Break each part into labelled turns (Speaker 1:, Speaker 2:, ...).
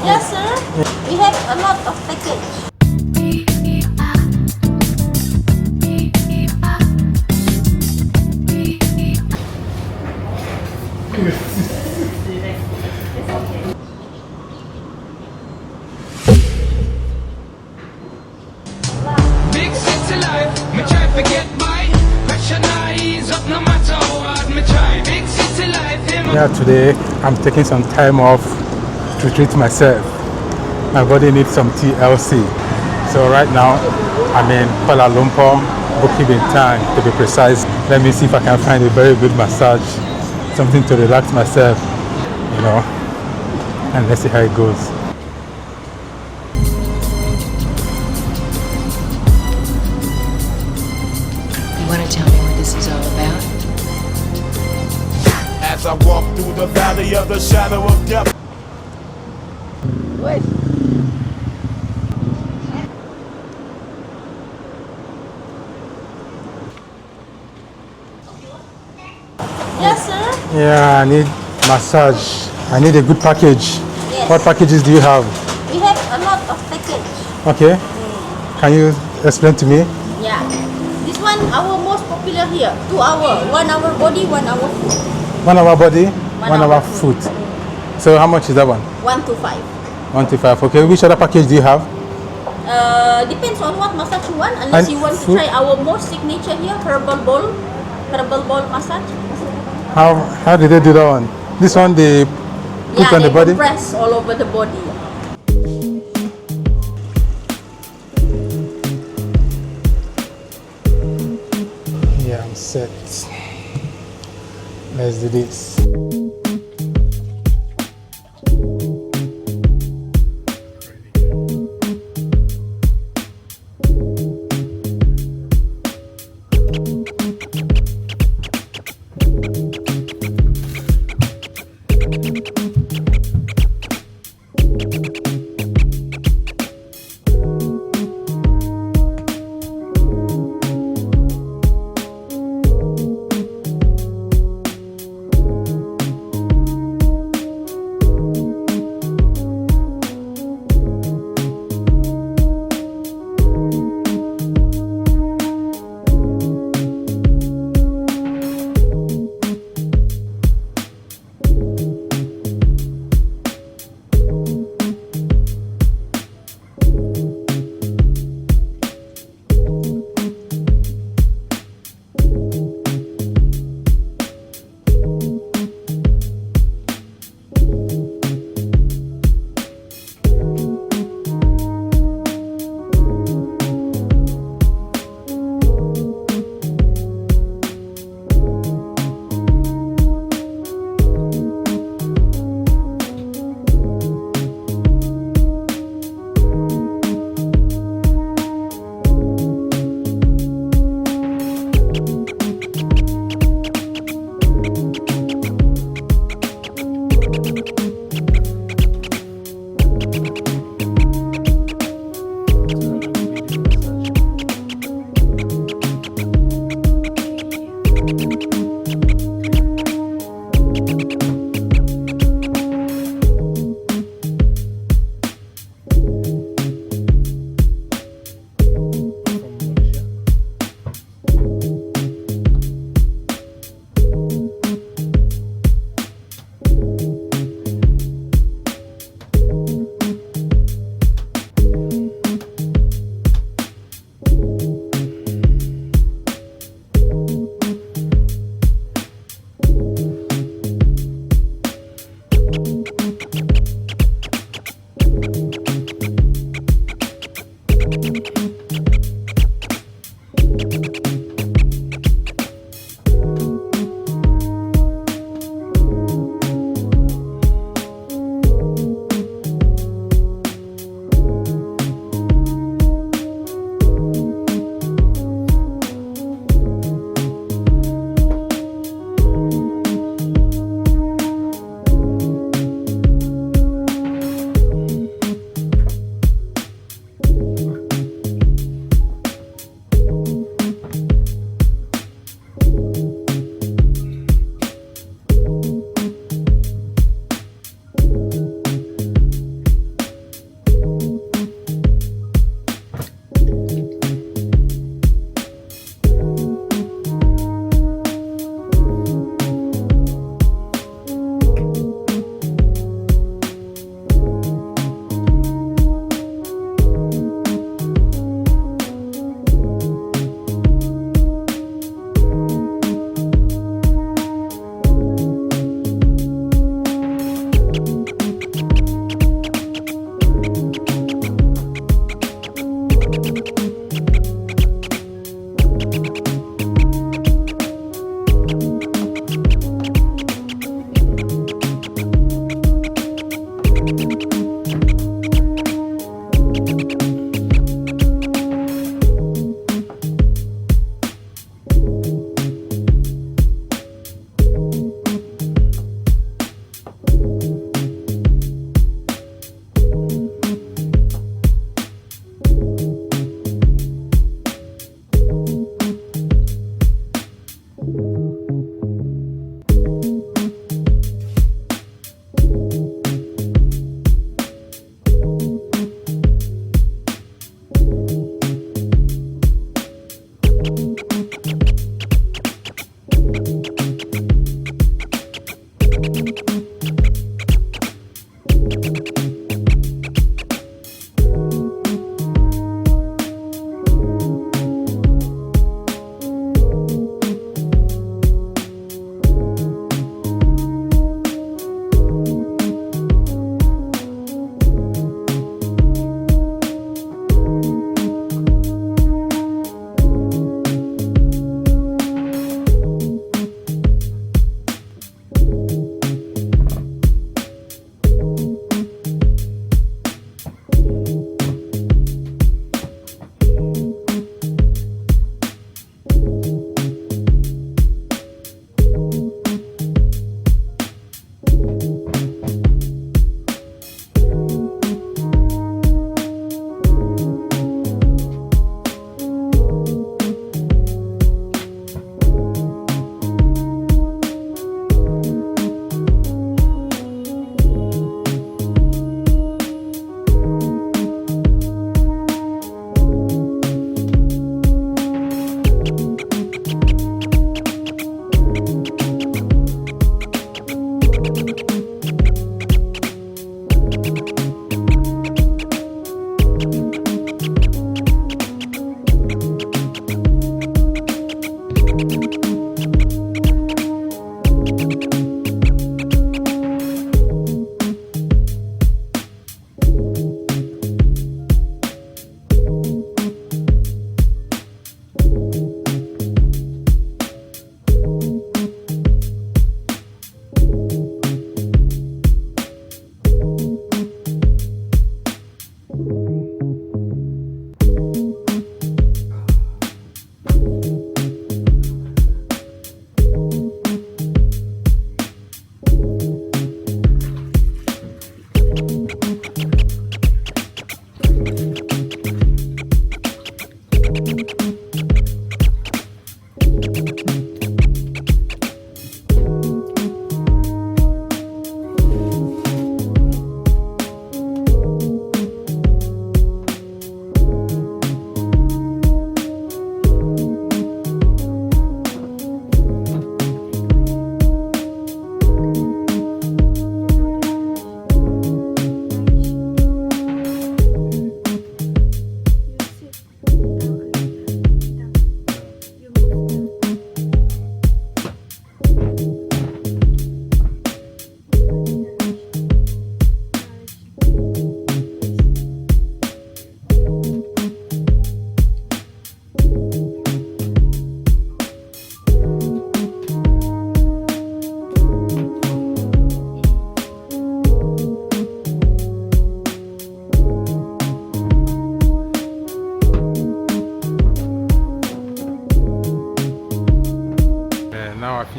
Speaker 1: Yes, sir. We have a lot of package.
Speaker 2: Big city life, me try to get by. Pressure not ease up no matter how hard me try. Big city life,
Speaker 3: Yeah, today I'm taking some time off to treat myself. My body needs some TLC. So right now I'm in Kuala Lumpur, Bukit Bintang to be precise. Let me see if I can find a very good massage, something to relax myself, you know, and let's see how it goes.
Speaker 4: You want to tell me what this is all about?
Speaker 5: As I walk through the valley of the shadow of death.
Speaker 1: Wait. Yes, sir.
Speaker 3: Yeah, I need massage. I need a good package.
Speaker 1: Yes.
Speaker 3: What packages do you have?
Speaker 1: We have a lot of package.
Speaker 3: Okay. Can you explain to me?
Speaker 1: Yeah. This one our most popular here. 2 hour. 1 hour body, 1 hour food.
Speaker 3: 1 hour body,
Speaker 1: 1
Speaker 3: 1 hour foot. So how much is that one?
Speaker 1: 1 to 5.
Speaker 3: 1 to 5. Okay. Which other package do you have?
Speaker 1: Depends on what massage you want. Unless
Speaker 3: And
Speaker 1: you want to
Speaker 3: food?
Speaker 1: try our most signature here, herbal ball massage.
Speaker 3: How did they do that one? This one they put
Speaker 1: Yeah,
Speaker 3: on
Speaker 1: they
Speaker 3: the body.
Speaker 1: compress all over the body.
Speaker 3: Yeah, I'm set. Let's do this.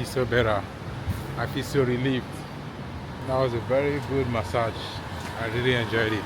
Speaker 3: feel so better. I feel so relieved. That was a very good massage. I really enjoyed it.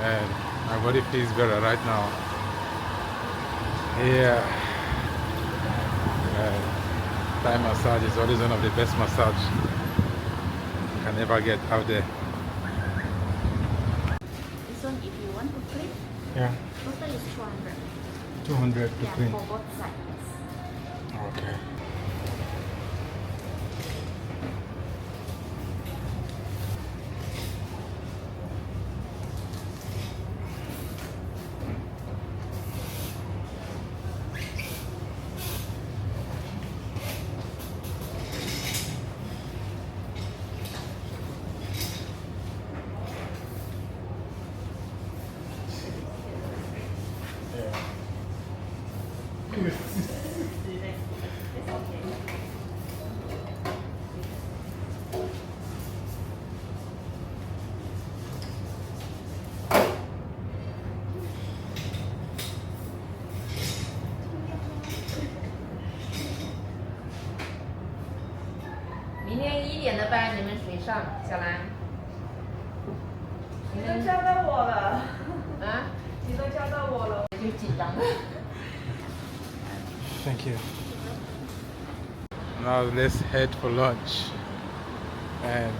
Speaker 3: And my body feels better right now. Yeah. Thai massage is always one of the best massage you can ever get out there.
Speaker 1: This one, if you want to clean,
Speaker 3: Yeah.
Speaker 1: total is 200.
Speaker 3: 200 to
Speaker 1: Yeah,
Speaker 3: clean.
Speaker 1: for both sides.
Speaker 3: Okay.
Speaker 1: It's okay.
Speaker 6: 明天1点的班，你们谁上？小兰。
Speaker 7: 你都教到我了，
Speaker 6: 啊？
Speaker 7: 你都教到我了。
Speaker 6: 就紧张。
Speaker 3: Thank you. Now let's head for lunch. And